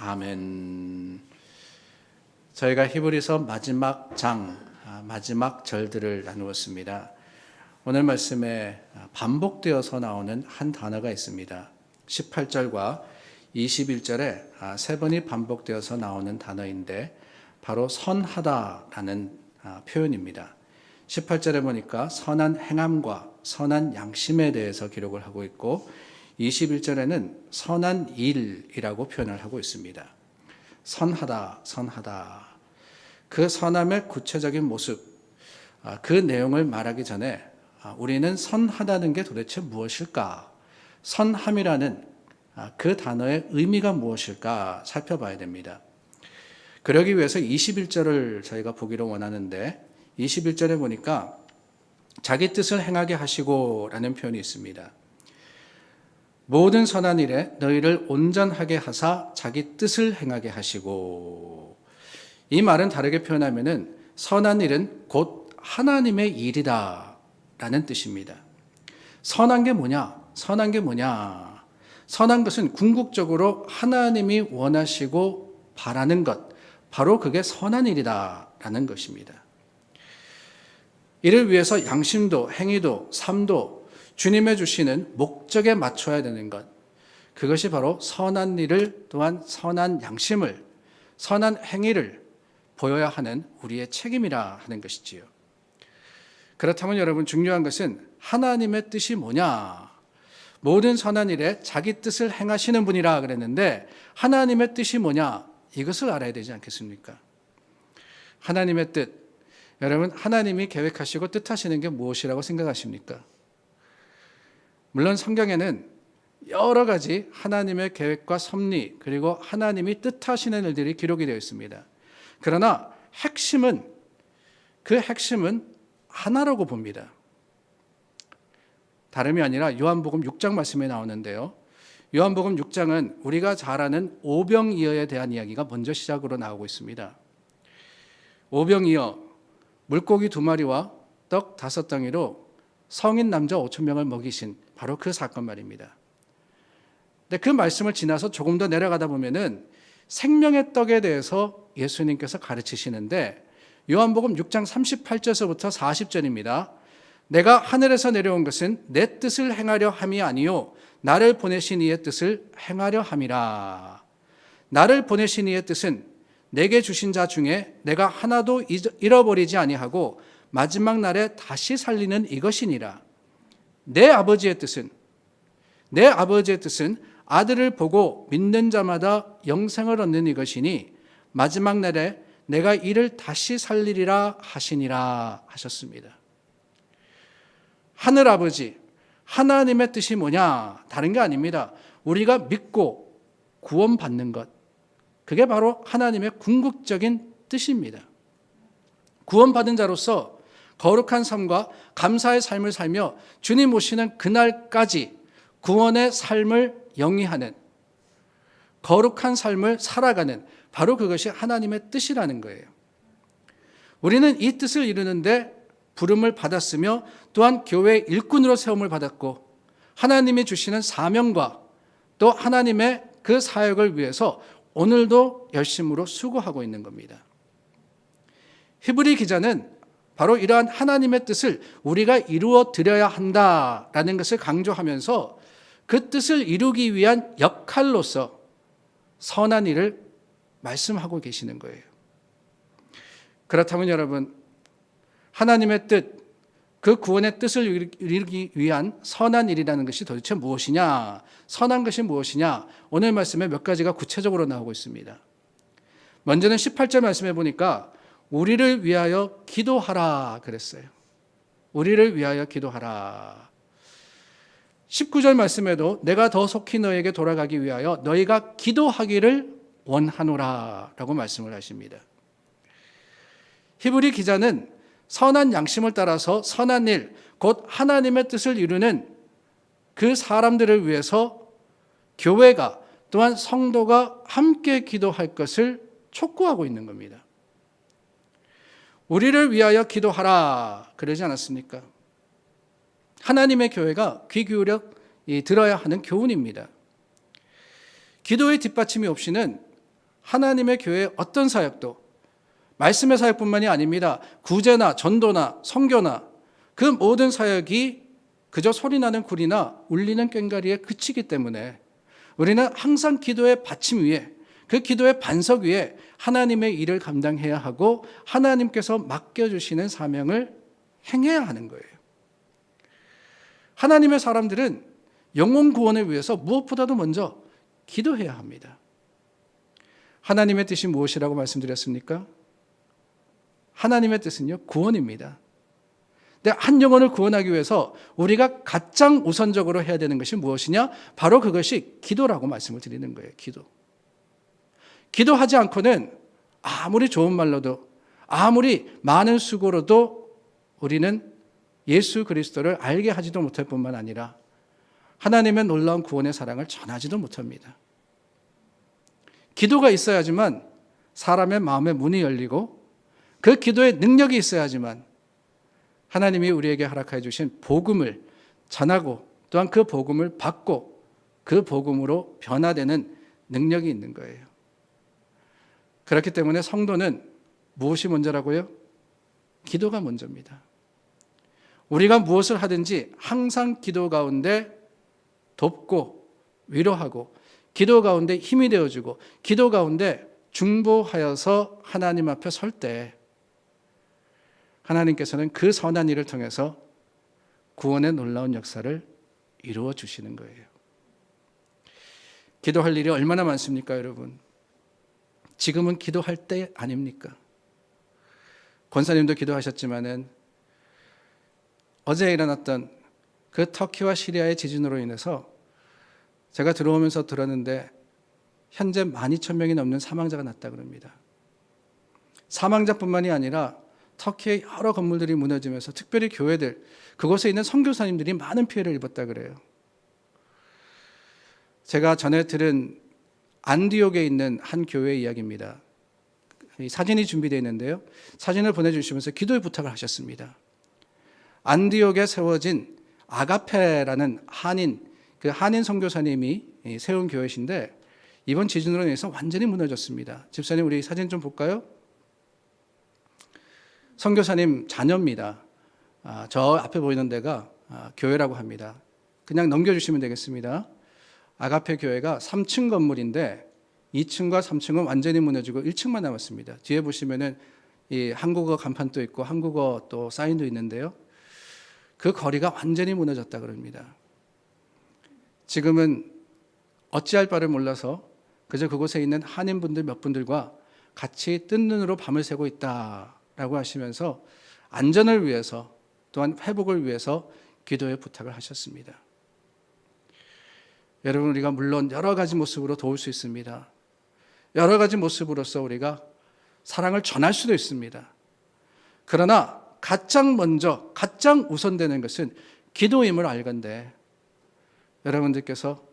아멘. 저희가 히브리서 마지막 마지막 절들을 나누었습니다. 오늘 말씀에 반복되어서 나오는 한 단어가 있습니다. 18절과 21절에 세 번이 반복되어서 나오는 단어인데 바로 선하다라는 표현입니다. 18절에 보니까 선한 행함과 선한 양심에 대해서 기록을 하고 있고 21절에는 선한 일이라고 표현을 하고 있습니다. 선하다, 선하다. 그 선함의 구체적인 모습, 그 내용을 말하기 전에 우리는 선하다는 게 도대체 무엇일까? 선함이라는 그 단어의 의미가 무엇일까 살펴봐야 됩니다. 그러기 위해서 21절을 저희가 보기로 원하는데 21절에 보니까 자기 뜻을 행하게 하시고 라는 표현이 있습니다. 모든 선한 일에 너희를 온전하게 하사 자기 뜻을 행하게 하시고, 이 말은 다르게 표현하면은 선한 일은 곧 하나님의 일이다 라는 뜻입니다. 선한 게 뭐냐? 선한 게 뭐냐? 선한 것은 궁극적으로 하나님이 원하시고 바라는 것, 바로 그게 선한 일이다 라는 것입니다. 이를 위해서 양심도 행위도 삶도 주님의 주시는 목적에 맞춰야 되는 것, 그것이 바로 선한 일을 또한 선한 양심을, 선한 행위를 보여야 하는 우리의 책임이라 하는 것이지요. 그렇다면 여러분, 중요한 것은 하나님의 뜻이 뭐냐? 모든 선한 일에 자기 뜻을 행하시는 분이라 그랬는데 하나님의 뜻이 뭐냐? 이것을 알아야 되지 않겠습니까? 하나님의 뜻, 여러분, 하나님이 계획하시고 뜻하시는 게 무엇이라고 생각하십니까? 물론 성경에는 여러 가지 하나님의 계획과 섭리, 그리고 하나님이 뜻하시는 일들이 기록이 되어 있습니다. 그러나 그 핵심은 하나라고 봅니다. 다름이 아니라 요한복음 6장 말씀에 나오는데요. 요한복음 6장은 우리가 잘 아는 오병이어에 대한 이야기가 먼저 시작으로 나오고 있습니다. 오병이어, 물고기 2마리와 떡 5덩이로 성인 남자 5,000명을 먹이신 바로 그 사건 말입니다. 근데 그 말씀을 지나서 조금 더 내려가다 보면은 생명의 떡에 대해서 예수님께서 가르치시는데 요한복음 6장 38절서부터 40절입니다. 내가 하늘에서 내려온 것은 내 뜻을 행하려 함이 아니요 나를 보내신 이의 뜻을 행하려 함이라. 나를 보내신 이의 뜻은 내게 주신 자 중에 내가 하나도 잃어버리지 아니하고 마지막 날에 다시 살리는 이것이니라. 내 아버지의 뜻은 아들을 보고 믿는 자마다 영생을 얻는 이것이니 마지막 날에 내가 이를 다시 살리리라 하시니라 하셨습니다. 하늘 아버지, 하나님의 뜻이 뭐냐? 다른 게 아닙니다. 우리가 믿고 구원받는 것, 그게 바로 하나님의 궁극적인 뜻입니다. 구원받은 자로서 거룩한 삶과 감사의 삶을 살며 주님 오시는 그날까지 구원의 삶을 영위하는 거룩한 삶을 살아가는 바로 그것이 하나님의 뜻이라는 거예요. 우리는 이 뜻을 이루는데 부름을 받았으며 또한 교회의 일꾼으로 세움을 받았고 하나님이 주시는 사명과 또 하나님의 그 사역을 위해서 오늘도 열심으로 수고하고 있는 겁니다. 히브리 기자는 바로 이러한 하나님의 뜻을 우리가 이루어 드려야 한다라는 것을 강조하면서 그 뜻을 이루기 위한 역할로서 선한 일을 말씀하고 계시는 거예요. 그렇다면 여러분, 하나님의 뜻, 그 구원의 뜻을 이루기 위한 선한 일이라는 것이 도대체 무엇이냐? 선한 것이 무엇이냐? 오늘 말씀에 몇 가지가 구체적으로 나오고 있습니다. 먼저는 18절 말씀해 보니까 우리를 위하여 기도하라 그랬어요. 우리를 위하여 기도하라. 19절 말씀에도 내가 더 속히 너에게 돌아가기 위하여 너희가 기도하기를 원하노라 라고 말씀을 하십니다. 히브리 기자는 선한 양심을 따라서 선한 일, 곧 하나님의 뜻을 이루는 그 사람들을 위해서 교회가 또한 성도가 함께 기도할 것을 촉구하고 있는 겁니다. 우리를 위하여 기도하라 그러지 않았습니까? 하나님의 교회가 귀 기울여 들어야 하는 교훈입니다. 기도의 뒷받침이 없이는 하나님의 교회의 어떤 사역도 말씀의 사역뿐만이 아닙니다. 구제나 전도나 선교나 그 모든 사역이 그저 소리나는 굴이나 울리는 꽹과리에 그치기 때문에 우리는 항상 기도의 받침 위에, 그 기도의 반석 위에 하나님의 일을 감당해야 하고 하나님께서 맡겨주시는 사명을 행해야 하는 거예요. 하나님의 사람들은 영혼 구원을 위해서 무엇보다도 먼저 기도해야 합니다. 하나님의 뜻이 무엇이라고 말씀드렸습니까? 하나님의 뜻은요, 구원입니다. 근데 한 영혼을 구원하기 위해서 우리가 가장 우선적으로 해야 되는 것이 무엇이냐? 바로 그것이 기도라고 말씀을 드리는 거예요. 기도. 기도하지 않고는 아무리 좋은 말로도, 아무리 많은 수고로도 우리는 예수 그리스도를 알게 하지도 못할 뿐만 아니라 하나님의 놀라운 구원의 사랑을 전하지도 못합니다. 기도가 있어야지만 사람의 마음의 문이 열리고 그 기도의 능력이 있어야지만 하나님이 우리에게 허락해 주신 복음을 전하고 또한 그 복음을 받고 그 복음으로 변화되는 능력이 있는 거예요. 그렇기 때문에 성도는 무엇이 먼저라고요? 기도가 먼저입니다. 우리가 무엇을 하든지 항상 기도 가운데 돕고 위로하고 기도 가운데 힘이 되어주고 기도 가운데 중보하여서 하나님 앞에 설 때 하나님께서는 그 선한 일을 통해서 구원의 놀라운 역사를 이루어 주시는 거예요. 기도할 일이 얼마나 많습니까, 여러분? 지금은 기도할 때 아닙니까? 권사님도 기도하셨지만은 어제 일어났던 그 터키와 시리아의 지진으로 인해서 제가 들어오면서 들었는데 현재 12,000명이 넘는 사망자가 났다 그럽니다. 사망자뿐만이 아니라 터키의 여러 건물들이 무너지면서 특별히 교회들, 그곳에 있는 선교사님들이 많은 피해를 입었다 그래요. 제가 전에 들은 안디옥에 있는 한 교회 이야기입니다. 이 사진이 준비되어 있는데요. 사진을 보내주시면서 기도의 부탁을 하셨습니다. 안디옥에 세워진 아가페라는 그 한인 선교사님이 세운 교회신데 이번 지진으로 인해서 완전히 무너졌습니다. 집사님, 우리 사진 좀 볼까요? 선교사님 자녀입니다. 저 앞에 보이는 데가 교회라고 합니다. 그냥 넘겨주시면 되겠습니다. 아가페 교회가 3층 건물인데 2층과 3층은 완전히 무너지고 1층만 남았습니다. 뒤에 보시면은 이 한국어 간판도 있고 한국어 또 사인도 있는데요. 그 거리가 완전히 무너졌다 그럽니다. 지금은 어찌할 바를 몰라서 그저 그곳에 있는 한인분들 몇 분들과 같이 뜬 눈으로 밤을 새고 있다라고 하시면서 안전을 위해서 또한 회복을 위해서 기도의 부탁을 하셨습니다. 여러분, 우리가 물론 여러 가지 모습으로 도울 수 있습니다. 여러 가지 모습으로서 우리가 사랑을 전할 수도 있습니다. 그러나 가장 먼저, 가장 우선되는 것은 기도임을 알건대 여러분들께서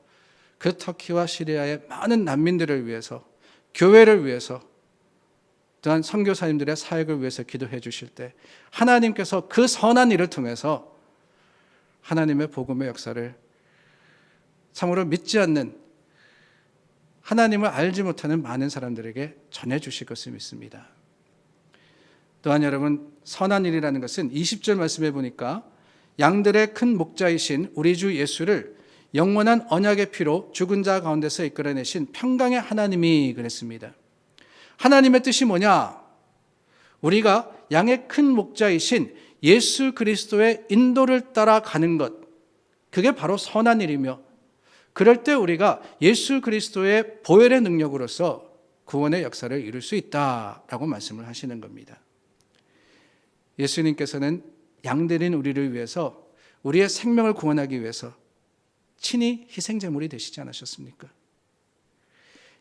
그 터키와 시리아의 많은 난민들을 위해서, 교회를 위해서, 또한 선교사님들의 사역을 위해서 기도해 주실 때 하나님께서 그 선한 일을 통해서 하나님의 복음의 역사를 참으로 믿지 않는, 하나님을 알지 못하는 많은 사람들에게 전해 주실 것을 믿습니다. 또한 여러분, 선한 일이라는 것은 20절 말씀해 보니까 양들의 큰 목자이신 우리 주 예수를 영원한 언약의 피로 죽은 자 가운데서 이끌어내신 평강의 하나님이 그랬습니다. 하나님의 뜻이 뭐냐? 우리가 양의 큰 목자이신 예수 그리스도의 인도를 따라가는 것, 그게 바로 선한 일이며 그럴 때 우리가 예수 그리스도의 보혈의 능력으로서 구원의 역사를 이룰 수 있다라고 말씀을 하시는 겁니다. 예수님께서는 양들인 우리를 위해서, 우리의 생명을 구원하기 위해서 친히 희생제물이 되시지 않으셨습니까?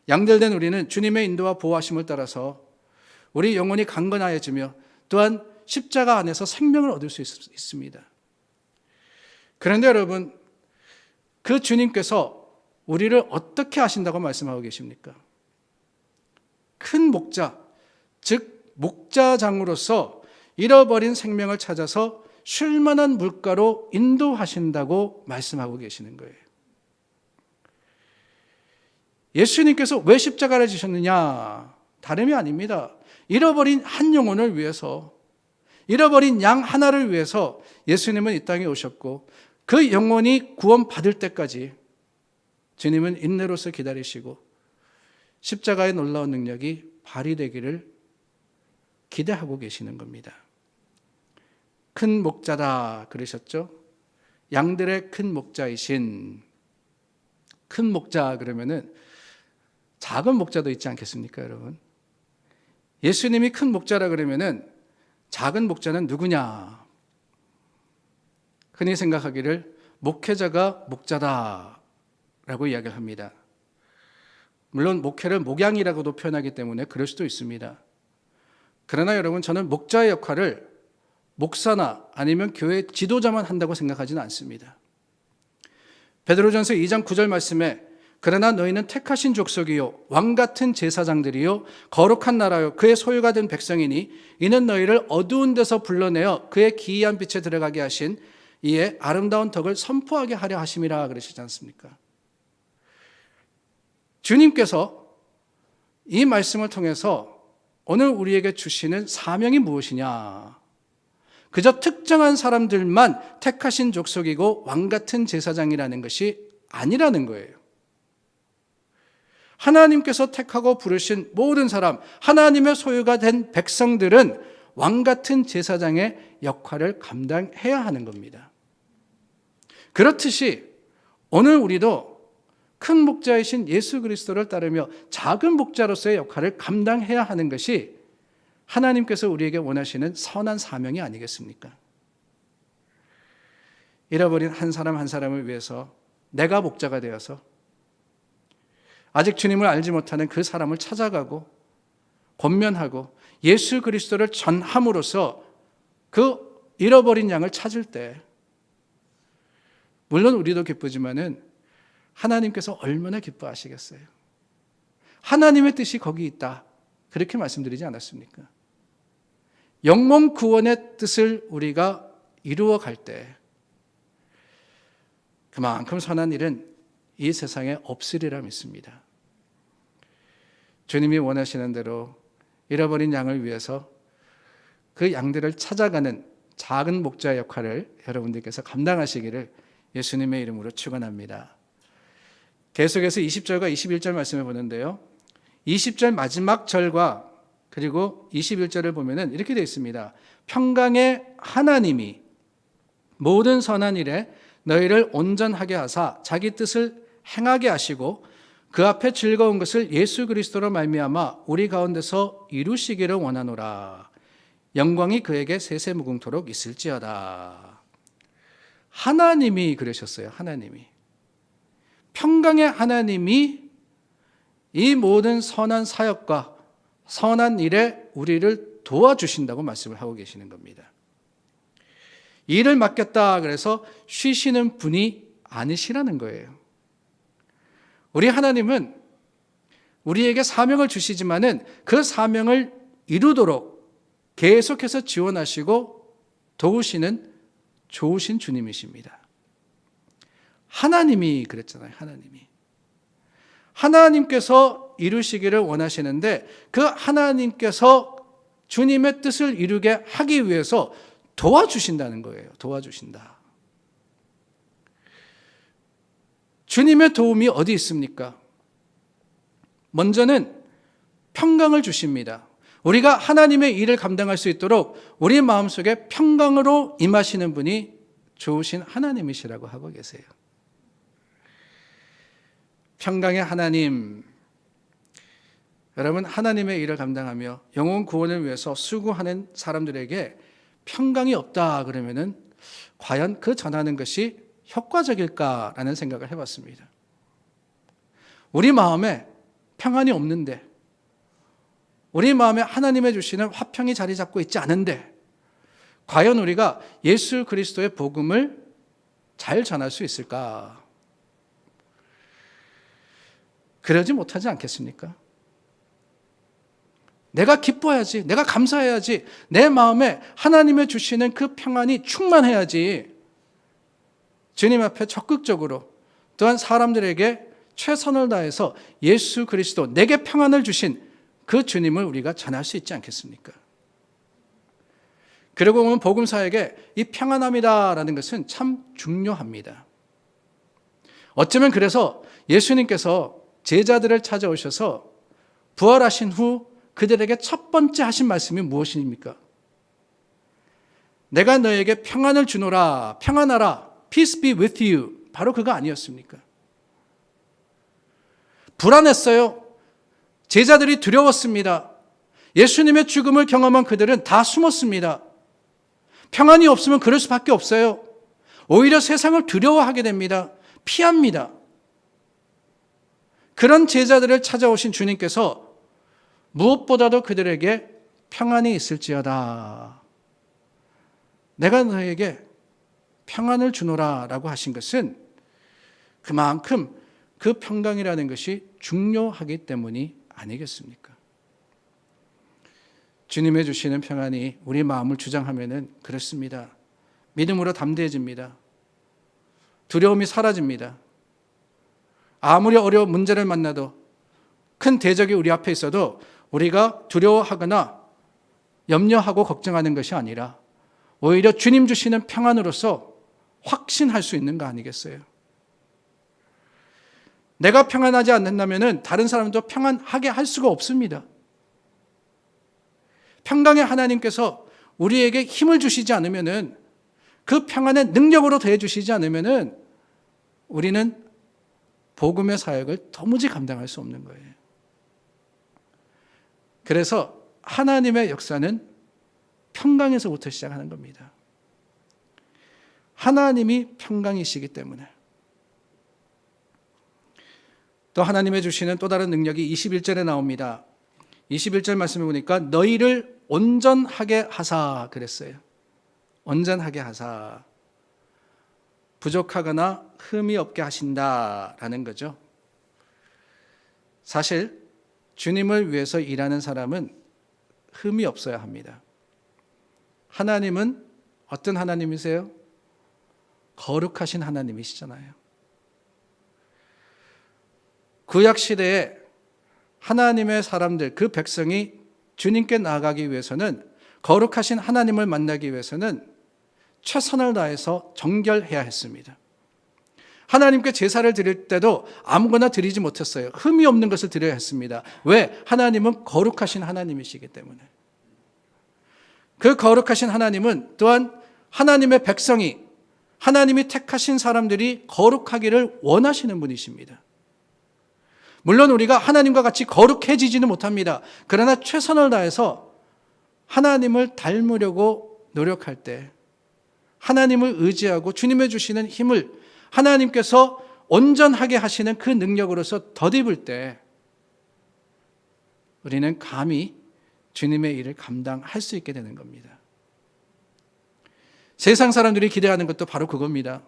양들된 우리는 주님의 인도와 보호하심을 따라서 우리 영혼이 강건하여지며 또한 십자가 안에서 생명을 얻을 수 있습니다. 그런데 여러분, 그 주님께서 우리를 어떻게 하신다고 말씀하고 계십니까? 큰 목자, 즉 목자장으로서 잃어버린 생명을 찾아서 쉴만한 물가로 인도하신다고 말씀하고 계시는 거예요. 예수님께서 왜 십자가를 지셨느냐? 다름이 아닙니다. 잃어버린 한 영혼을 위해서, 잃어버린 양 하나를 위해서 예수님은 이 땅에 오셨고, 그 영혼이 구원받을 때까지 주님은 인내로서 기다리시고 십자가의 놀라운 능력이 발휘되기를 기대하고 계시는 겁니다. 큰 목자다 그러셨죠? 양들의 큰 목자이신, 큰 목자 그러면은 작은 목자도 있지 않겠습니까, 여러분? 예수님이 큰 목자라 그러면은 작은 목자는 누구냐? 흔히 생각하기를 목회자가 목자다라고 이야기를 합니다. 물론 목회를 목양이라고도 표현하기 때문에 그럴 수도 있습니다. 그러나 여러분, 저는 목자의 역할을 목사나 아니면 교회 지도자만 한다고 생각하지는 않습니다. 베드로전서 2장 9절 말씀에 그러나 너희는 택하신 족속이요 왕같은 제사장들이요 거룩한 나라요 그의 소유가 된 백성이니 이는 너희를 어두운 데서 불러내어 그의 기이한 빛에 들어가게 하신 이의 아름다운 덕을 선포하게 하려 하심이라 그러시지 않습니까? 주님께서 이 말씀을 통해서 오늘 우리에게 주시는 사명이 무엇이냐? 그저 특정한 사람들만 택하신 족속이고 왕같은 제사장이라는 것이 아니라는 거예요. 하나님께서 택하고 부르신 모든 사람, 하나님의 소유가 된 백성들은 왕같은 제사장의 역할을 감당해야 하는 겁니다. 그렇듯이 오늘 우리도 큰 목자이신 예수 그리스도를 따르며 작은 목자로서의 역할을 감당해야 하는 것이 하나님께서 우리에게 원하시는 선한 사명이 아니겠습니까? 잃어버린 한 사람 한 사람을 위해서 내가 목자가 되어서 아직 주님을 알지 못하는 그 사람을 찾아가고 권면하고 예수 그리스도를 전함으로써 그 잃어버린 양을 찾을 때, 물론 우리도 기쁘지만은 하나님께서 얼마나 기뻐하시겠어요? 하나님의 뜻이 거기 있다, 그렇게 말씀드리지 않았습니까? 영혼 구원의 뜻을 우리가 이루어 갈 때 그만큼 선한 일은 이 세상에 없으리라 믿습니다. 주님이 원하시는 대로 잃어버린 양을 위해서 그 양들을 찾아가는 작은 목자의 역할을 여러분들께서 감당하시기를 예수님의 이름으로 축원합니다. 계속해서 20절과 21절 말씀을 보는데요. 20절 마지막 절과 그리고 21절을 보면은 이렇게 되어 있습니다. 평강의 하나님이 모든 선한 일에 너희를 온전하게 하사 자기 뜻을 행하게 하시고 그 앞에 즐거운 것을 예수 그리스도로 말미암아 우리 가운데서 이루시기를 원하노라. 영광이 그에게 세세무궁토록 있을지어다. 하나님이 그러셨어요. 하나님이. 평강의 하나님이 이 모든 선한 사역과 선한 일에 우리를 도와주신다고 말씀을 하고 계시는 겁니다. 일을 맡겼다 그래서 쉬시는 분이 아니시라는 거예요. 우리 하나님은 우리에게 사명을 주시지만은 그 사명을 이루도록 계속해서 지원하시고 도우시는 좋으신 주님이십니다. 하나님이 그랬잖아요. 하나님께서 이루시기를 원하시는데 그 하나님께서 주님의 뜻을 이루게 하기 위해서 도와주신다는 거예요. 도와주신다. 주님의 도움이 어디 있습니까? 먼저는 평강을 주십니다. 우리가 하나님의 일을 감당할 수 있도록 우리 마음속에 평강으로 임하시는 분이 좋으신 하나님이시라고 하고 계세요. 평강의 하나님, 여러분, 하나님의 일을 감당하며 영혼 구원을 위해서 수고하는 사람들에게 평강이 없다 그러면은 과연 그 전하는 것이 효과적일까라는 생각을 해봤습니다. 우리 마음에 평안이 없는데, 우리 마음에 하나님의 주시는 화평이 자리 잡고 있지 않은데 과연 우리가 예수 그리스도의 복음을 잘 전할 수 있을까? 그러지 못하지 않겠습니까? 내가 기뻐해야지, 내가 감사해야지, 내 마음에 하나님의 주시는 그 평안이 충만해야지 주님 앞에 적극적으로, 또한 사람들에게 최선을 다해서 예수 그리스도, 내게 평안을 주신 그 주님을 우리가 전할 수 있지 않겠습니까? 그리고 보면 복음사에게 이 평안함이라는 것은 참 중요합니다. 어쩌면 그래서 예수님께서 제자들을 찾아오셔서 부활하신 후 그들에게 첫 번째 하신 말씀이 무엇입니까? 내가 너에게 평안을 주노라, 평안하라, peace be with you. 바로 그거 아니었습니까? 불안했어요. 제자들이 두려웠습니다. 예수님의 죽음을 경험한 그들은 다 숨었습니다. 평안이 없으면 그럴 수밖에 없어요. 오히려 세상을 두려워하게 됩니다. 피합니다. 그런 제자들을 찾아오신 주님께서 무엇보다도 그들에게 평안이 있을지어다. 내가 너에게 평안을 주노라 라고 하신 것은 그만큼 그 평강이라는 것이 중요하기 때문이 아니겠습니까? 주님의 주시는 평안이 우리 마음을 주장하면은 그렇습니다. 믿음으로 담대해집니다. 두려움이 사라집니다. 아무리 어려운 문제를 만나도 큰 대적이 우리 앞에 있어도 우리가 두려워하거나 염려하고 걱정하는 것이 아니라 오히려 주님 주시는 평안으로서 확신할 수 있는 거 아니겠어요? 내가 평안하지 않는다면 다른 사람도 평안하게 할 수가 없습니다. 평강의 하나님께서 우리에게 힘을 주시지 않으면, 그 평안의 능력으로 더해 주시지 않으면 우리는 복음의 사역을 도무지 감당할 수 없는 거예요. 그래서 하나님의 역사는 평강에서부터 시작하는 겁니다. 하나님이 평강이시기 때문에. 또 하나님의 주시는 또 다른 능력이 21절에 나옵니다. 21절 말씀을 보니까 너희를 온전하게 하사 그랬어요. 온전하게 하사. 부족하거나 흠이 없게 하신다라는 거죠. 사실 주님을 위해서 일하는 사람은 흠이 없어야 합니다. 하나님은 어떤 하나님이세요? 거룩하신 하나님이시잖아요. 구약 시대에 하나님의 사람들, 그 백성이 주님께 나아가기 위해서는, 거룩하신 하나님을 만나기 위해서는 최선을 다해서 정결해야 했습니다. 하나님께 제사를 드릴 때도 아무거나 드리지 못했어요. 흠이 없는 것을 드려야 했습니다. 왜? 하나님은 거룩하신 하나님이시기 때문에. 그 거룩하신 하나님은 또한 하나님의 백성이, 하나님이 택하신 사람들이 거룩하기를 원하시는 분이십니다. 물론 우리가 하나님과 같이 거룩해지지는 못합니다. 그러나 최선을 다해서 하나님을 닮으려고 노력할 때, 하나님을 의지하고 주님의 주시는 힘을 하나님께서 온전하게 하시는 그 능력으로서 덧입을 때 우리는 감히 주님의 일을 감당할 수 있게 되는 겁니다. 세상 사람들이 기대하는 것도 바로 그겁니다.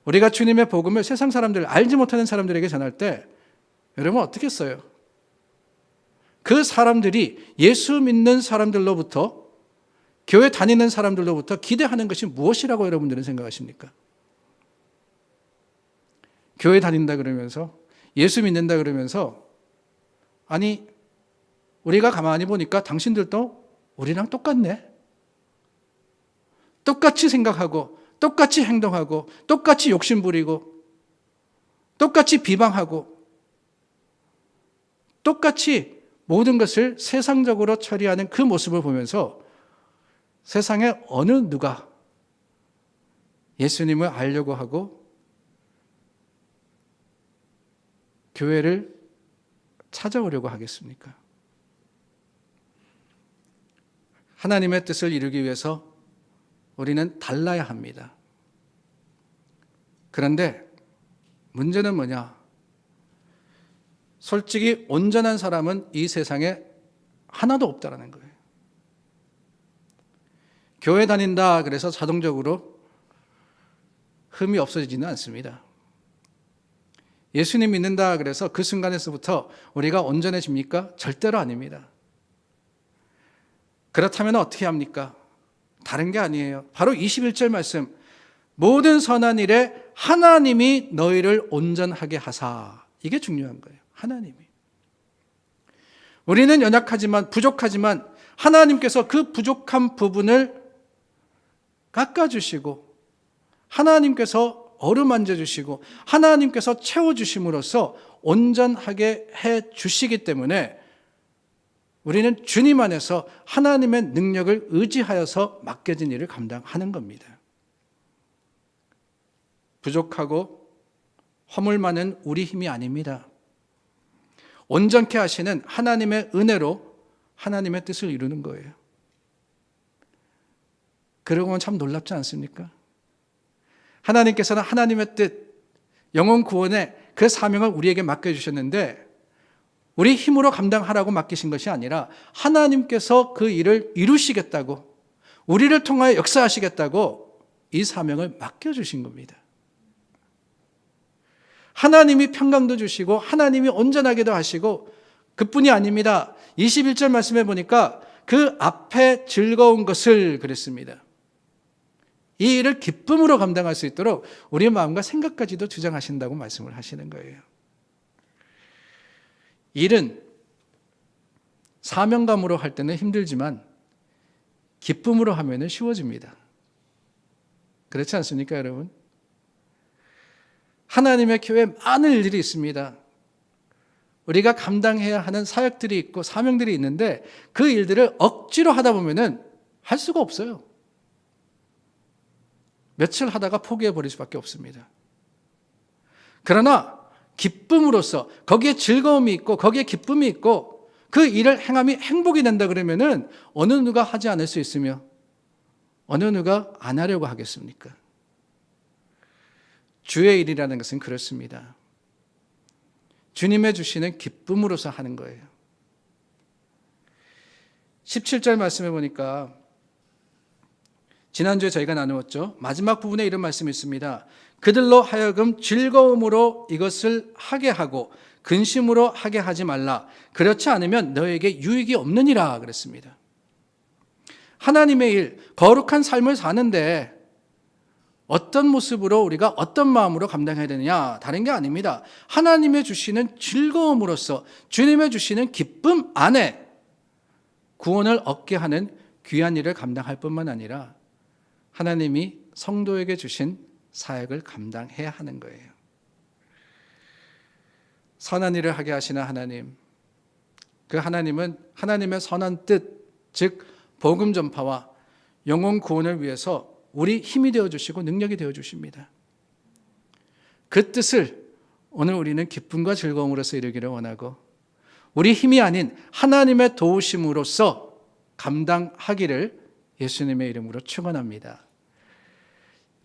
우리가 주님의 복음을 세상 사람들, 알지 못하는 사람들에게 전할 때 여러분 어떻게 했어요? 그 사람들이 예수 믿는 사람들로부터, 교회 다니는 사람들로부터 기대하는 것이 무엇이라고 여러분들은 생각하십니까? 교회 다닌다 그러면서, 예수 믿는다 그러면서, 아니 우리가 가만히 보니까 당신들도 우리랑 똑같네. 똑같이 생각하고 똑같이 행동하고 똑같이 욕심부리고 똑같이 비방하고 똑같이 모든 것을 세상적으로 처리하는 그 모습을 보면서 세상에 어느 누가 예수님을 알려고 하고 교회를 찾아오려고 하겠습니까? 하나님의 뜻을 이루기 위해서 우리는 달라야 합니다. 그런데 문제는 뭐냐? 솔직히 온전한 사람은 이 세상에 하나도 없다라는 거예요. 교회 다닌다 그래서 자동적으로 흠이 없어지지는 않습니다. 예수님 믿는다 그래서 그 순간에서부터 우리가 온전해집니까? 절대로 아닙니다. 그렇다면 어떻게 합니까? 다른 게 아니에요. 바로 21절 말씀, 모든 선한 일에 하나님이 너희를 온전하게 하사. 이게 중요한 거예요. 하나님이. 우리는 연약하지만 부족하지만 하나님께서 그 부족한 부분을 깎아주시고 하나님께서 어루만져 주시고 하나님께서 채워주심으로써 온전하게 해주시기 때문에 우리는 주님 안에서 하나님의 능력을 의지하여서 맡겨진 일을 감당하는 겁니다. 부족하고 허물 많은 우리 힘이 아닙니다. 온전케 하시는 하나님의 은혜로 하나님의 뜻을 이루는 거예요. 그러고 보면 참 놀랍지 않습니까? 하나님께서는 하나님의 뜻, 영혼 구원의 그 사명을 우리에게 맡겨주셨는데 우리 힘으로 감당하라고 맡기신 것이 아니라 하나님께서 그 일을 이루시겠다고, 우리를 통하여 역사하시겠다고 이 사명을 맡겨주신 겁니다. 하나님이 평강도 주시고 하나님이 온전하게도 하시고 그뿐이 아닙니다. 21절 말씀해 보니까 그 앞에 즐거운 것을 그랬습니다. 이 일을 기쁨으로 감당할 수 있도록 우리의 마음과 생각까지도 주장하신다고 말씀을 하시는 거예요. 일은 사명감으로 할 때는 힘들지만 기쁨으로 하면 쉬워집니다. 그렇지 않습니까, 여러분? 하나님의 교회에 많은 일들이 있습니다. 우리가 감당해야 하는 사역들이 있고 사명들이 있는데 그 일들을 억지로 하다 보면 할 수가 없어요. 며칠 하다가 포기해 버릴 수밖에 없습니다. 그러나 기쁨으로써 거기에 즐거움이 있고 거기에 기쁨이 있고 그 일을 행함이 행복이 된다 그러면은 어느 누가 하지 않을 수 있으며 어느 누가 안 하려고 하겠습니까? 주의 일이라는 것은 그렇습니다. 주님의 주시는 기쁨으로서 하는 거예요. 17절 말씀해 보니까 지난주에 저희가 나누었죠. 마지막 부분에 이런 말씀이 있습니다. 그들로 하여금 즐거움으로 이것을 하게 하고 근심으로 하게 하지 말라. 그렇지 않으면 너에게 유익이 없느니라 그랬습니다. 하나님의 일, 거룩한 삶을 사는데 어떤 모습으로 우리가 어떤 마음으로 감당해야 되느냐? 다른 게 아닙니다. 하나님의 주시는 즐거움으로써 주님의 주시는 기쁨 안에 구원을 얻게 하는 귀한 일을 감당할 뿐만 아니라 하나님이 성도에게 주신 사역을 감당해야 하는 거예요. 선한 일을 하게 하시는 하나님, 그 하나님은 하나님의 선한 뜻, 즉 복음 전파와 영혼 구원을 위해서 우리 힘이 되어주시고 능력이 되어주십니다. 그 뜻을 오늘 우리는 기쁨과 즐거움으로써 이루기를 원하고 우리 힘이 아닌 하나님의 도우심으로써 감당하기를 예수님의 이름으로 축원합니다.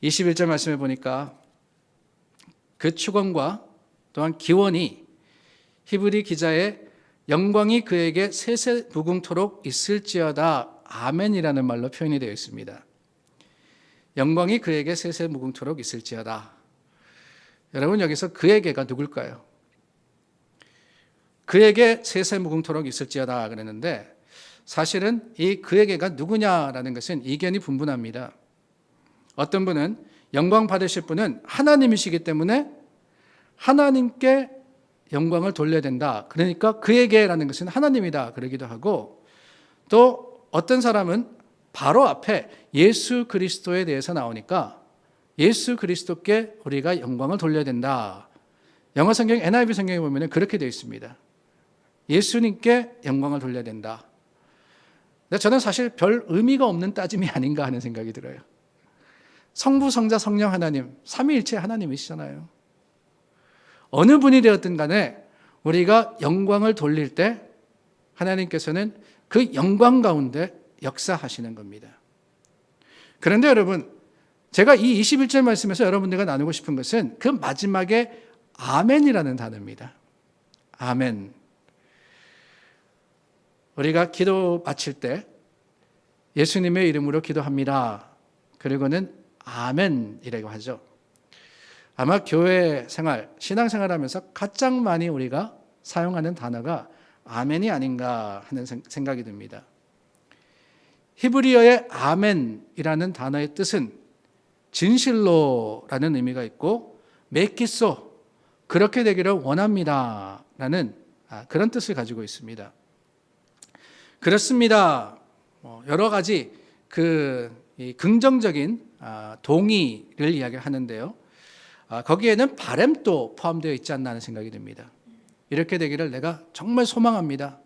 21절 말씀해 보니까 그 축원과 또한 기원이 히브리 기자의 영광이 그에게 세세 무궁토록 있을지어다 아멘이라는 말로 표현이 되어 있습니다. 영광이 그에게 세세 무궁토록 있을지어다. 여러분 여기서 그에게가 누굴까요? 그에게 세세 무궁토록 있을지어다 그랬는데 사실은 이 그에게가 누구냐라는 것은 이견이 분분합니다. 어떤 분은 영광 받으실 분은 하나님이시기 때문에 하나님께 영광을 돌려야 된다. 그러니까 그에게라는 것은 하나님이다. 그러기도 하고 또 어떤 사람은 바로 앞에 예수 그리스도에 대해서 나오니까 예수 그리스도께 우리가 영광을 돌려야 된다. 영어 성경 NIV 성경에 보면 그렇게 되어 있습니다. 예수님께 영광을 돌려야 된다. 근데 저는 사실 별 의미가 없는 따짐이 아닌가 하는 생각이 들어요. 성부, 성자, 성령 하나님, 삼위일체 하나님이시잖아요. 어느 분이 되었든 간에 우리가 영광을 돌릴 때 하나님께서는 그 영광 가운데 역사하시는 겁니다. 그런데 여러분, 제가 이 21절 말씀에서 여러분들과 나누고 싶은 것은 그 마지막에 아멘이라는 단어입니다. 아멘. 우리가 기도 마칠 때 예수님의 이름으로 기도합니다. 그리고는 아멘이라고 하죠. 아마 교회 생활, 신앙생활 하면서 가장 많이 우리가 사용하는 단어가 아멘이 아닌가 하는 생각이 듭니다. 히브리어의 아멘이라는 단어의 뜻은 진실로라는 의미가 있고 메키소, 그렇게 되기를 원합니다 라는 그런 뜻을 가지고 있습니다. 그렇습니다. 여러 가지 긍정적인 동의를 이야기하는데요. 거기에는 바램도 포함되어 있지 않나 하는 생각이 듭니다. 이렇게 되기를 내가 정말 소망합니다.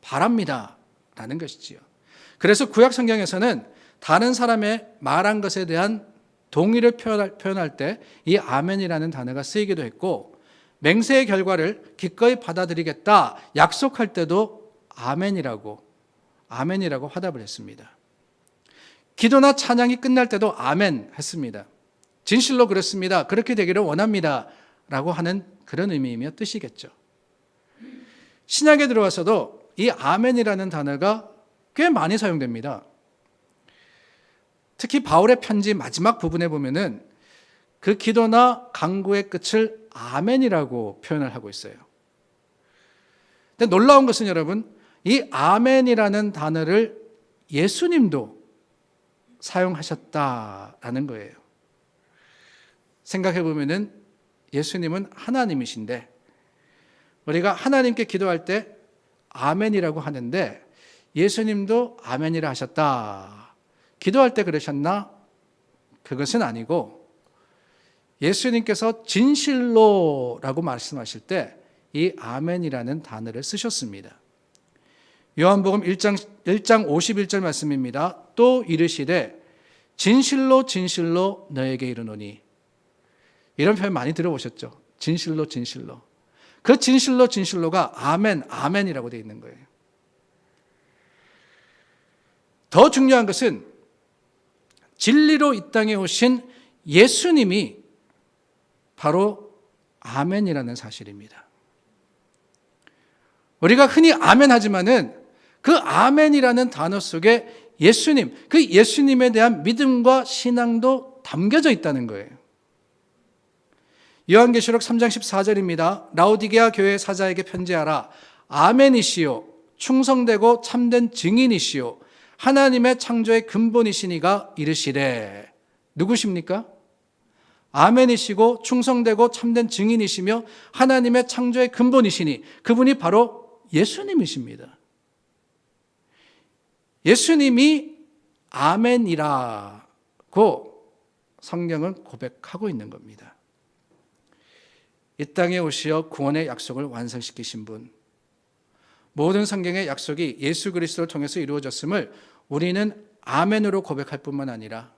바랍니다 라는 것이지요. 그래서 구약 성경에서는 다른 사람의 말한 것에 대한 동의를 표현할 때 이 아멘이라는 단어가 쓰이기도 했고, 맹세의 결과를 기꺼이 받아들이겠다 약속할 때도 아멘이라고 화답을 했습니다. 기도나 찬양이 끝날 때도 아멘 했습니다. 진실로 그렇습니다. 그렇게 되기를 원합니다 라고 하는 그런 의미이며 뜻이겠죠. 신약에 들어와서도 이 아멘이라는 단어가 꽤 많이 사용됩니다. 특히 바울의 편지 마지막 부분에 보면은 그 기도나 간구의 끝을 아멘이라고 표현을 하고 있어요. 근데 놀라운 것은 여러분, 이 아멘이라는 단어를 예수님도 사용하셨다라는 거예요. 생각해 보면은 예수님은 하나님이신데 우리가 하나님께 기도할 때 아멘이라고 하는데 예수님도 아멘이라 하셨다. 기도할 때 그러셨나? 그것은 아니고 예수님께서 진실로라고 말씀하실 때 이 아멘이라는 단어를 쓰셨습니다. 요한복음 1장 51절 말씀입니다. 또 이르시되 진실로 진실로 너에게 이르노니. 이런 표현 많이 들어보셨죠? 진실로 진실로. 그 진실로 진실로가 아멘, 아멘이라고 되어 있는 거예요. 더 중요한 것은 진리로 이 땅에 오신 예수님이 바로 아멘이라는 사실입니다. 우리가 흔히 아멘 하지만은 그 아멘이라는 단어 속에 예수님, 그 예수님에 대한 믿음과 신앙도 담겨져 있다는 거예요. 요한계시록 3장 14절입니다. 라오디게아 교회 사자에게 편지하라. 아멘이시요 충성되고 참된 증인이시요 하나님의 창조의 근본이시니가 이르시되. 누구십니까? 아멘이시고 충성되고 참된 증인이시며 하나님의 창조의 근본이시니, 그분이 바로 예수님이십니다. 예수님이 아멘이라고 성경은 고백하고 있는 겁니다. 이 땅에 오시어 구원의 약속을 완성시키신 분, 모든 성경의 약속이 예수 그리스도를 통해서 이루어졌음을 우리는 아멘으로 고백할 뿐만 아니라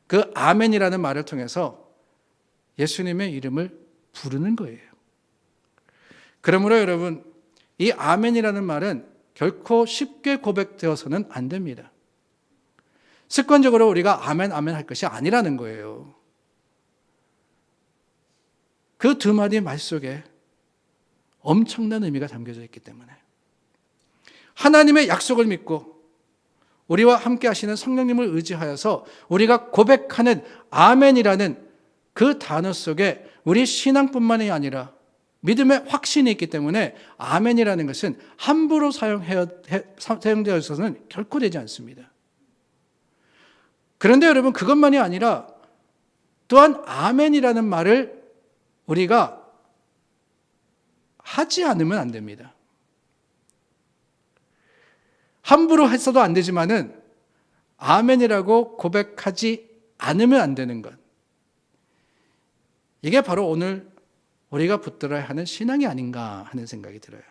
그 아멘이라는 말을 통해서 예수님의 이름을 부르는 거예요. 그러므로 여러분, 이 아멘이라는 말은 결코 쉽게 고백되어서는 안 됩니다. 습관적으로 우리가 아멘 아멘 할 것이 아니라는 거예요. 그 두 마디 말 속에 엄청난 의미가 담겨져 있기 때문에 하나님의 약속을 믿고 우리와 함께 하시는 성령님을 의지하여서 우리가 고백하는 아멘이라는 그 단어 속에 우리 신앙뿐만이 아니라 믿음의 확신이 있기 때문에 아멘이라는 것은 함부로 사용되어서는 결코 되지 않습니다. 그런데 여러분, 그것만이 아니라 또한 아멘이라는 말을 우리가 하지 않으면 안 됩니다. 함부로 했어도 안 되지만은 아멘이라고 고백하지 않으면 안 되는 것. 이게 바로 오늘 우리가 붙들어야 하는 신앙이 아닌가 하는 생각이 들어요.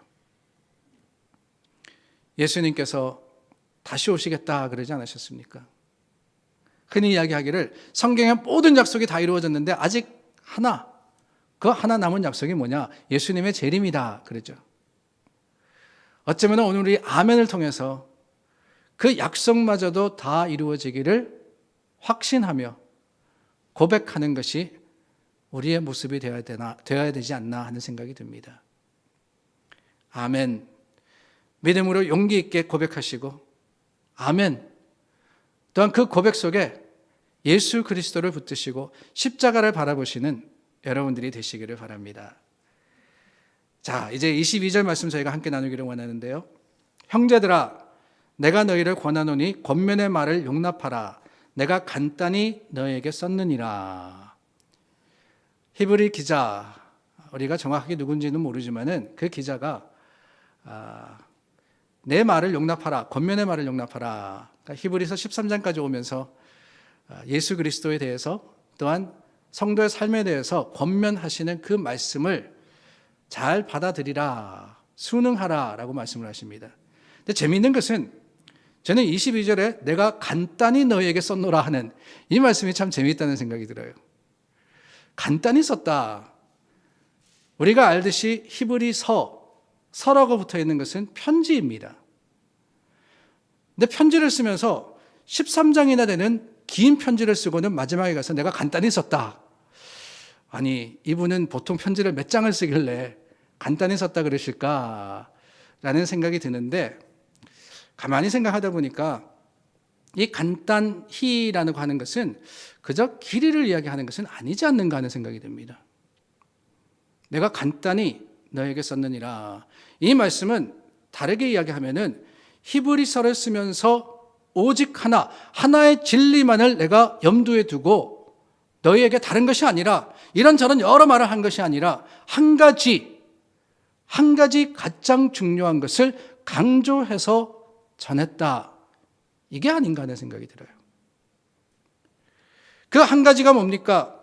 예수님께서 다시 오시겠다 그러지 않으셨습니까? 흔히 이야기하기를 성경의 모든 약속이 다 이루어졌는데 아직 그 하나 남은 약속이 뭐냐? 예수님의 재림이다 그러죠. 어쩌면 오늘 우리 아멘을 통해서 그 약속마저도 다 이루어지기를 확신하며 고백하는 것이 우리의 모습이 되어야 되지 않나 하는 생각이 듭니다. 아멘. 믿음으로 용기 있게 고백하시고, 아멘. 또한 그 고백 속에 예수 그리스도를 붙드시고 십자가를 바라보시는 여러분들이 되시기를 바랍니다. 자, 이제 22절 말씀 저희가 함께 나누기를 원하는데요. 형제들아, 내가 너희를 권하노니 권면의 말을 용납하라. 내가 간단히 너에게 썼느니라. 히브리 기자, 우리가 정확하게 누군지는 모르지만은 그 기자가 내 말을 용납하라, 권면의 말을 용납하라. 그러니까 히브리서 13장까지 오면서 예수 그리스도에 대해서 또한 성도의 삶에 대해서 권면하시는 그 말씀을 잘 받아들이라, 순응하라 라고 말씀을 하십니다. 근데 재미있는 것은 저는 22절에 내가 간단히 너에게 썼노라 하는 이 말씀이 참 재미있다는 생각이 들어요. 간단히 썼다. 우리가 알듯이 서라고 붙어 있는 것은 편지입니다. 근데 편지를 쓰면서 13장이나 되는 긴 편지를 쓰고는 마지막에 가서 내가 간단히 썼다. 아니, 이분은 보통 편지를 몇 장을 쓰길래 간단히 썼다 그러실까라는 생각이 드는데, 가만히 생각하다 보니까 이 간단히라고 하는 것은 그저 길이를 이야기하는 것은 아니지 않는가 하는 생각이 듭니다. 내가 간단히 너에게 썼느니라. 이 말씀은 다르게 이야기하면은 히브리서를 쓰면서 오직 하나의 진리만을 내가 염두에 두고 너희에게 다른 것이 아니라 이런저런 여러 말을 한 것이 아니라 한 가지 가장 중요한 것을 강조해서 전했다. 이게 아닌가 하는 생각이 들어요. 그 한 가지가 뭡니까?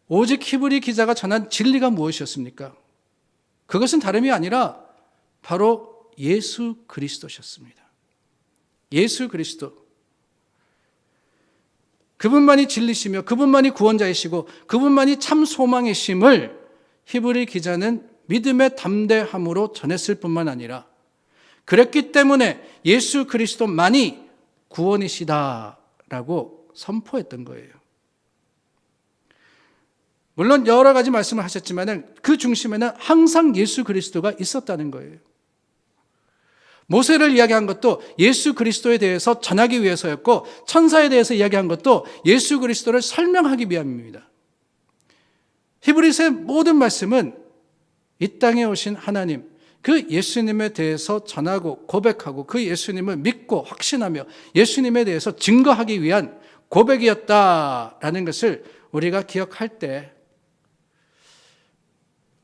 오직 히브리 기자가 전한 진리가 무엇이었습니까? 그것은 다름이 아니라 바로 예수 그리스도셨습니다. 예수 그리스도. 그분만이 진리시며 그분만이 구원자이시고 그분만이 참 소망이심을 히브리 기자는 믿음의 담대함으로 전했을 뿐만 아니라 그랬기 때문에 예수 그리스도만이 구원이시다라고 선포했던 거예요. 물론 여러 가지 말씀을 하셨지만 그 중심에는 항상 예수 그리스도가 있었다는 거예요. 모세를 이야기한 것도 예수 그리스도에 대해서 전하기 위해서였고 천사에 대해서 이야기한 것도 예수 그리스도를 설명하기 위함입니다. 히브리서의 모든 말씀은 이 땅에 오신 하나님, 그 예수님에 대해서 전하고 고백하고 그 예수님을 믿고 확신하며 예수님에 대해서 증거하기 위한 고백이었다라는 것을 우리가 기억할 때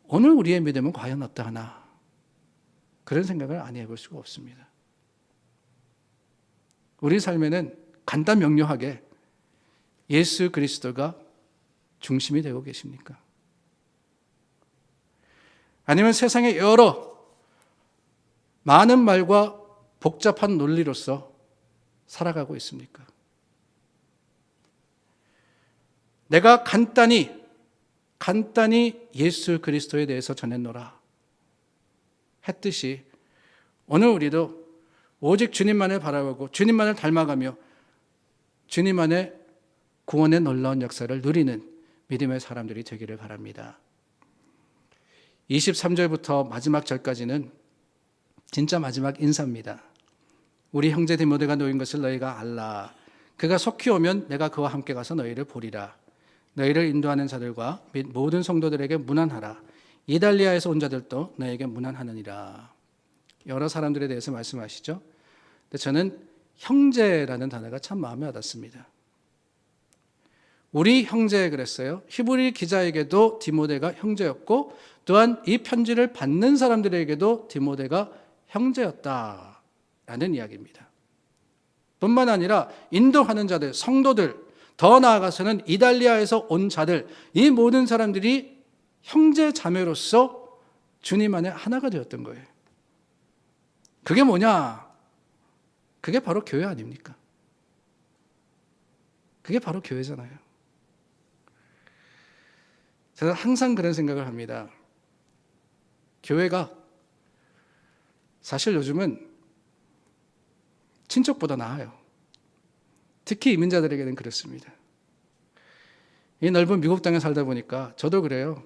오늘 우리의 믿음은 과연 어떠하나 그런 생각을 안 해볼 수가 없습니다. 우리 삶에는 간단 명료하게 예수 그리스도가 중심이 되고 계십니까? 아니면 세상의 여러 많은 말과 복잡한 논리로서 살아가고 있습니까? 내가 간단히 예수 그리스도에 대해서 전했노라 했듯이 오늘 우리도 오직 주님만을 바라보고 주님만을 닮아가며 주님 안에 구원의 놀라운 역사를 누리는 믿음의 사람들이 되기를 바랍니다. 23절부터 마지막 절까지는 진짜 마지막 인사입니다. 우리 형제 디모데가 놓인 것을 너희가 알라. 그가 속히 오면 내가 그와 함께 가서 너희를 보리라. 너희를 인도하는 자들과 및 모든 성도들에게 문안하라. 이달리아에서 온 자들도 너에게 문안하느니라. 여러 사람들에 대해서 말씀하시죠. 근데 저는 형제라는 단어가 참 마음에 와닿습니다. 우리 형제 그랬어요. 히브리 기자에게도 디모데가 형제였고 또한 이 편지를 받는 사람들에게도 디모데가 형제였다라는 이야기입니다. 뿐만 아니라 인도하는 자들, 성도들, 더 나아가서는 이달리아에서 온 자들, 이 모든 사람들이 형제 자매로서 주님 안에 하나가 되었던 거예요. 그게 뭐냐? 그게 바로 교회 아닙니까? 그게 바로 교회잖아요. 저는 항상 그런 생각을 합니다. 교회가 사실 요즘은 친척보다 나아요. 특히 이민자들에게는 그렇습니다. 이 넓은 미국 땅에 살다 보니까 저도 그래요.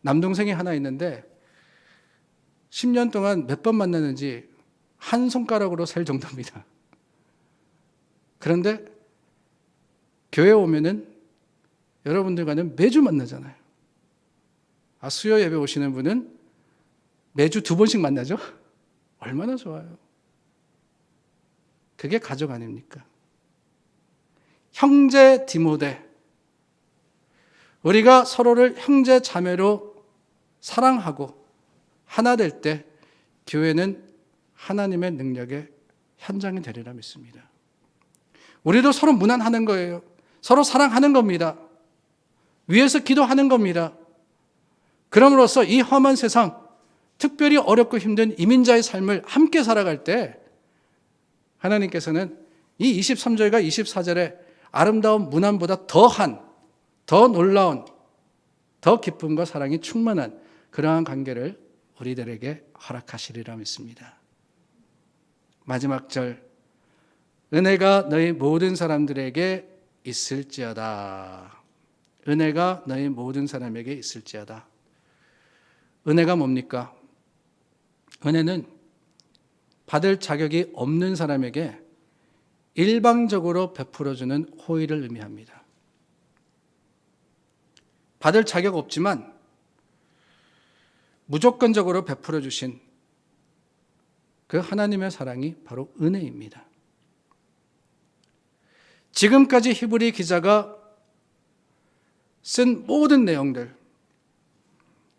남동생이 하나 있는데 10년 동안 몇 번 만나는지 한 손가락으로 셀 정도입니다. 그런데 교회 오면은 여러분들과는 매주 만나잖아요. 수요 예배 오시는 분은 매주 2번씩 만나죠? 얼마나 좋아요. 그게 가족 아닙니까? 형제 디모데, 우리가 서로를 형제 자매로 사랑하고 하나 될 때 교회는 하나님의 능력의 현장이 되리라 믿습니다. 우리도 서로 무난하는 거예요. 서로 사랑하는 겁니다. 위에서 기도하는 겁니다. 그럼으로써 이 험한 세상, 특별히 어렵고 힘든 이민자의 삶을 함께 살아갈 때 하나님께서는 이 23절과 24절에 아름다운 문안보다 더한, 더 놀라운, 더 기쁨과 사랑이 충만한 그러한 관계를 우리들에게 허락하시리라 믿습니다. 마지막 절, 은혜가 너희 모든 사람들에게 있을지어다. 은혜가 너희 모든 사람에게 있을지어다. 은혜가 뭡니까? 은혜는 받을 자격이 없는 사람에게 일방적으로 베풀어주는 호의를 의미합니다. 받을 자격 없지만 무조건적으로 베풀어 주신 그 하나님의 사랑이 바로 은혜입니다. 지금까지 히브리 기자가 쓴 모든 내용들,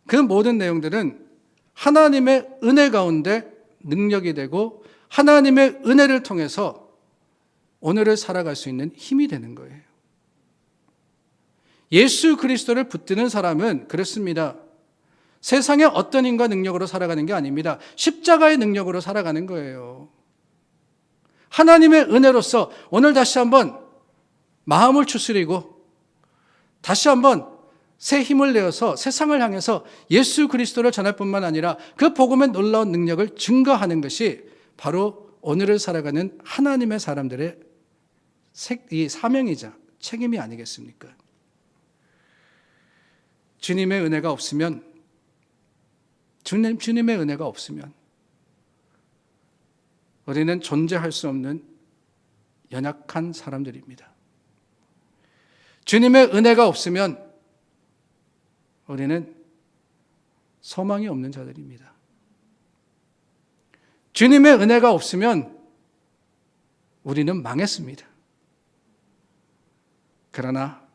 그 모든 내용들은 하나님의 은혜 가운데 능력이 되고 하나님의 은혜를 통해서 오늘을 살아갈 수 있는 힘이 되는 거예요. 예수 그리스도를 붙드는 사람은 그렇습니다. 세상의 어떤 힘과 능력으로 살아가는 게 아닙니다. 십자가의 능력으로 살아가는 거예요. 하나님의 은혜로서 오늘 다시 한번 마음을 추스리고 다시 한번 새 힘을 내어서 세상을 향해서 예수 그리스도를 전할 뿐만 아니라 그 복음의 놀라운 능력을 증거하는 것이 바로 오늘을 살아가는 하나님의 사람들의 이 사명이자 책임이 아니겠습니까? 주님의 은혜가 없으면 주님의 은혜가 없으면 우리는 존재할 수 없는 연약한 사람들입니다. 주님의 은혜가 없으면 우리는 소망이 없는 자들입니다. 주님의 은혜가 없으면 우리는 망했습니다. 그러나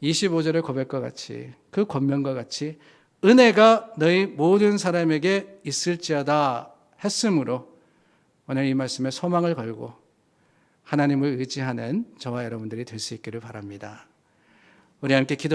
25절의 고백과 같이 그 권면과 같이 은혜가 너희 모든 사람에게 있을지어다 했으므로 오늘 이 말씀에 소망을 걸고 하나님을 의지하는 저와 여러분들이 될 수 있기를 바랍니다. 우리 함께 기도